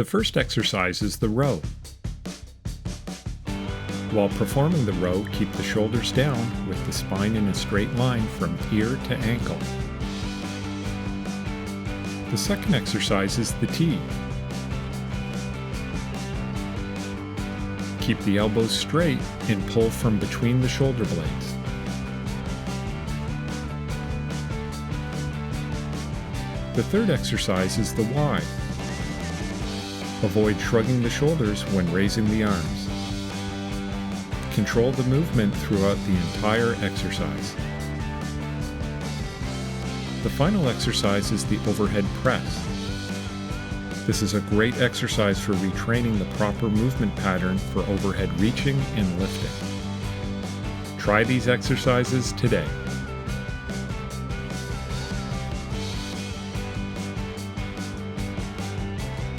The first exercise is the row. While performing the row, keep the shoulders down with the spine in a straight line from ear to ankle. The second exercise is the T. Keep the elbows straight and pull from between the shoulder blades. The third exercise is the Y. Avoid shrugging the shoulders when raising the arms. Control the movement throughout the entire exercise. The final exercise is the overhead press. This is a great exercise for retraining the proper movement pattern for overhead reaching and lifting. Try these exercises today.